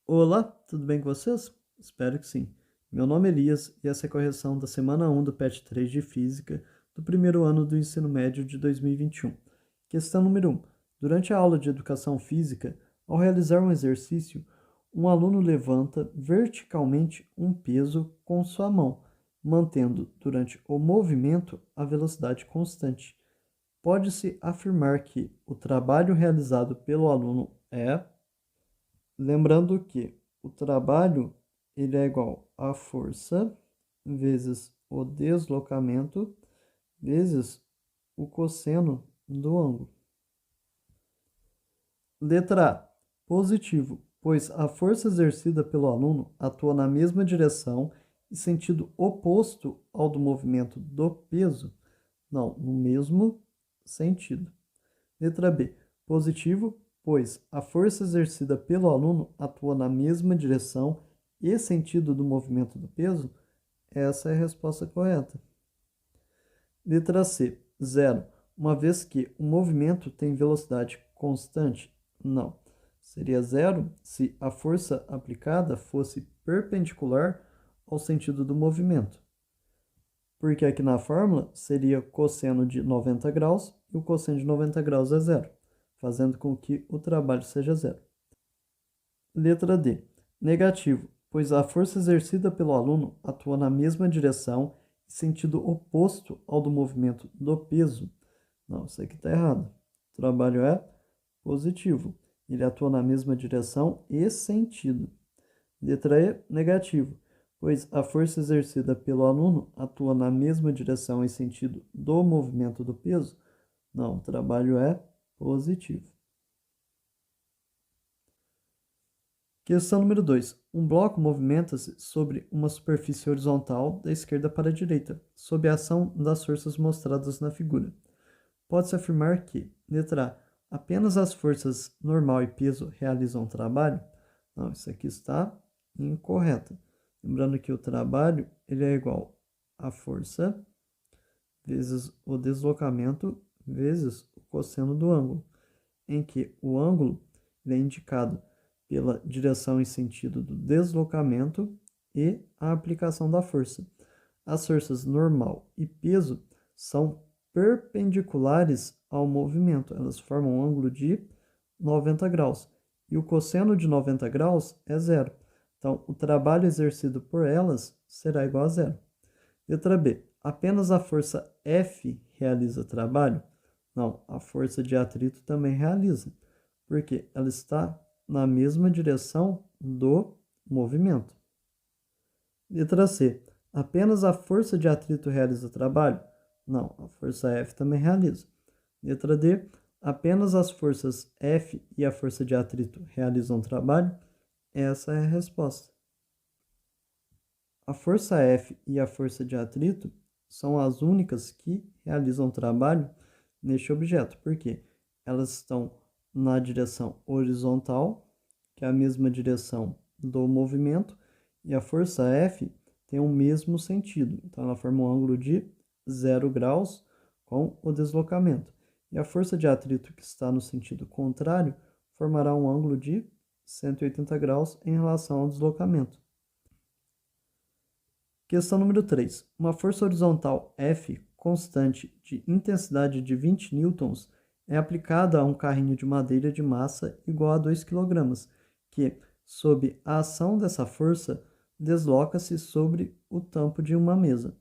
Olá, tudo bem com vocês? Espero que sim. Meu nome é Elias e essa é a correção da semana 1 do PET 3 de Física do primeiro ano do ensino médio de 2021. Questão número 1. Durante a aula de Educação Física, ao realizar um exercício, um aluno levanta verticalmente um peso com sua mão, mantendo durante o movimento a velocidade constante. Pode-se afirmar que o trabalho realizado pelo aluno é. Lembrando que o trabalho ele é igual a força vezes o deslocamento vezes o cosseno do ângulo. Letra A. Positivo, pois a força exercida pelo aluno atua na mesma direção e sentido oposto ao do movimento do peso. Não, no mesmo sentido. Letra B. Positivo, pois a força exercida pelo aluno atua na mesma direção e sentido do movimento do peso? Essa é a resposta correta. Letra C. Zero, uma vez que o movimento tem velocidade constante? Não. Seria zero se a força aplicada fosse perpendicular ao sentido do movimento. Porque aqui na fórmula seria cosseno de 90 graus e o cosseno de 90 graus é zero, fazendo com que o trabalho seja zero. Letra D. Negativo, pois a força exercida pelo aluno atua na mesma direção e sentido oposto ao do movimento do peso. Não, isso aqui está errado. O trabalho é positivo. Ele atua na mesma direção e sentido. Letra E, negativo, pois a força exercida pelo aluno atua na mesma direção e sentido do movimento do peso? Não, o trabalho é positivo. Questão número 2. Um bloco movimenta-se sobre uma superfície horizontal da esquerda para a direita, sob a ação das forças mostradas na figura. Pode-se afirmar que, letra A, apenas as forças normal e peso realizam o trabalho? Não, isso aqui está incorreto. Lembrando que o trabalho ele é igual a força vezes o deslocamento vezes o cosseno do ângulo, em que o ângulo é indicado pela direção e sentido do deslocamento e a aplicação da força. As forças normal e peso são perpendiculares ao movimento, elas formam um ângulo de 90 graus e o cosseno de 90 graus é zero. Então, o trabalho exercido por elas será igual a zero. Letra B. Apenas a força F realiza trabalho? Não, a força de atrito também realiza, porque ela está na mesma direção do movimento. Letra C. Apenas a força de atrito realiza trabalho? Não, a força F também realiza. Letra D. Apenas as forças F e a força de atrito realizam trabalho? Essa é a resposta. A força F e a força de atrito são as únicas que realizam trabalho neste objeto, porque elas estão na direção horizontal, que é a mesma direção do movimento, e a força F tem o mesmo sentido. Então, ela forma um ângulo de 0 graus com o deslocamento. E a força de atrito que está no sentido contrário formará um ângulo de 180 graus em relação ao deslocamento. Questão número 3. Uma força horizontal F constante de intensidade de 20 newtons é aplicada a um carrinho de madeira de massa igual a 2 kg, que, sob a ação dessa força, desloca-se sobre o tampo de uma mesa.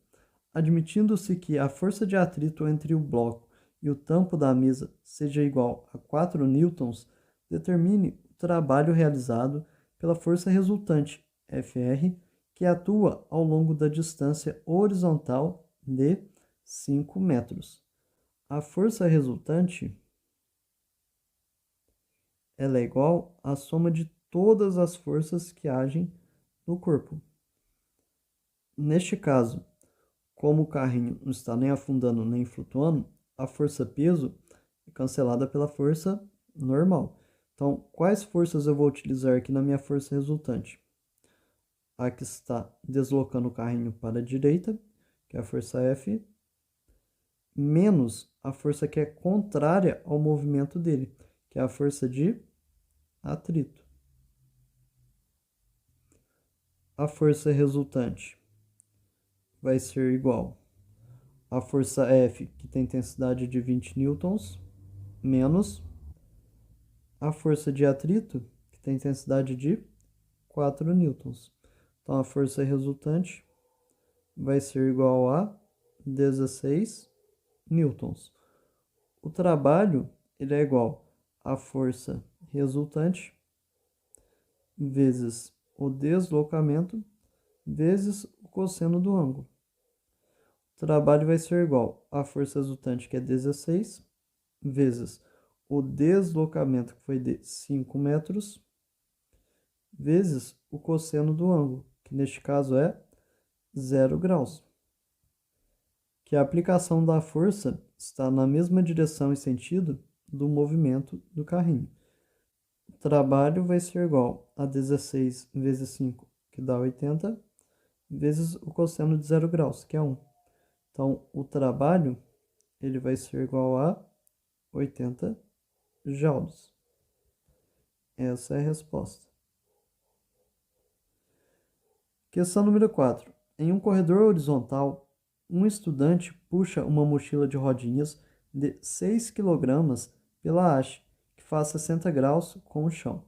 Admitindo-se que a força de atrito entre o bloco e o tampo da mesa seja igual a 4 newtons, determine o trabalho realizado pela força resultante, Fr, que atua ao longo da distância horizontal de 5 metros. A força resultante ela é igual à soma de todas as forças que agem no corpo. Neste caso, como o carrinho não está nem afundando nem flutuando, a força peso é cancelada pela força normal. Então, quais forças eu vou utilizar aqui na minha força resultante? A que está deslocando o carrinho para a direita, que é a força F, menos a força que é contrária ao movimento dele, que é a força de atrito. a força resultante vai ser igual à força F, que tem intensidade de 20 newtons, menos a força de atrito, que tem intensidade de 4 newtons. Então, a força resultante vai ser igual a 16 newtons. O trabalho ele é igual à força resultante vezes o deslocamento vezes o cosseno do ângulo. O trabalho vai ser igual à força resultante, que é 16, vezes o deslocamento, que foi de 5 metros, vezes o cosseno do ângulo, que neste caso é 0 graus. Que a aplicação da força está na mesma direção e sentido do movimento do carrinho. O trabalho vai ser igual a 16 vezes 5, que dá 80, vezes o cosseno de 0 graus, que é 1. Então, o trabalho ele vai ser igual a 80 joules. Essa é a resposta. Questão número 4. Em um corredor horizontal, um estudante puxa uma mochila de rodinhas de 6 kg pela haste, que faz 60 graus com o chão.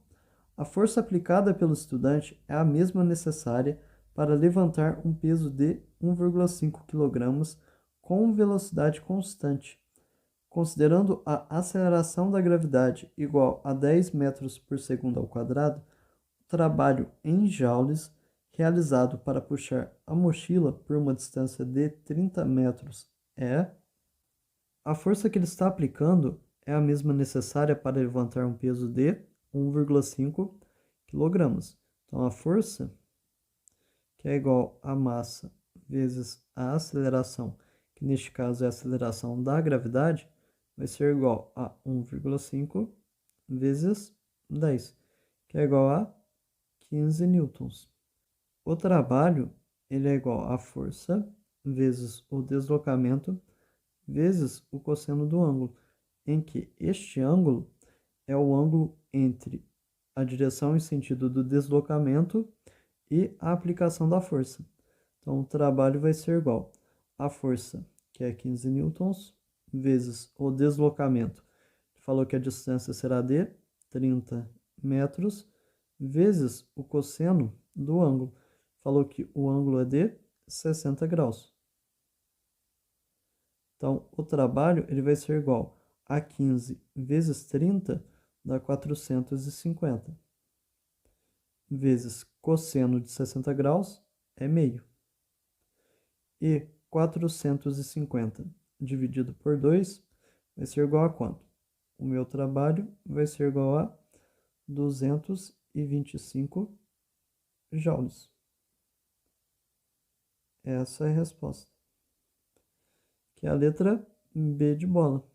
A força aplicada pelo estudante é a mesma necessária para levantar um peso de 1,5 kg com velocidade constante. Considerando a aceleração da gravidade igual a 10 metros por segundo ao quadrado, o trabalho em joules realizado para puxar a mochila por uma distância de 30 metros é... A força que ele está aplicando é a mesma necessária para levantar um peso de 1,5 kg. Então, a força, que é igual a massa vezes a aceleração, que neste caso é a aceleração da gravidade, vai ser igual a 1,5 vezes 10, que é igual a 15 newtons. O trabalho ele é igual à força vezes o deslocamento vezes o cosseno do ângulo, em que este ângulo é o ângulo entre a direção e sentido do deslocamento e a aplicação da força. Então, o trabalho vai ser igual à força, que é 15 newtons, vezes o deslocamento, que falou que a distância será de 30 metros, vezes o cosseno do ângulo, falou que o ângulo é de 60 graus. Então, o trabalho ele vai ser igual a 15 vezes 30, dá 450, vezes cosseno de 60 graus, é meio. E 450 dividido por 2 vai ser igual a quanto? O meu trabalho vai ser igual a 225 joules. Essa é a resposta, que é a letra B de bola.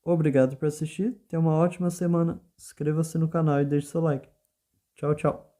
Obrigado por assistir, tenha uma ótima semana, inscreva-se no canal e deixe seu like. Tchau, tchau.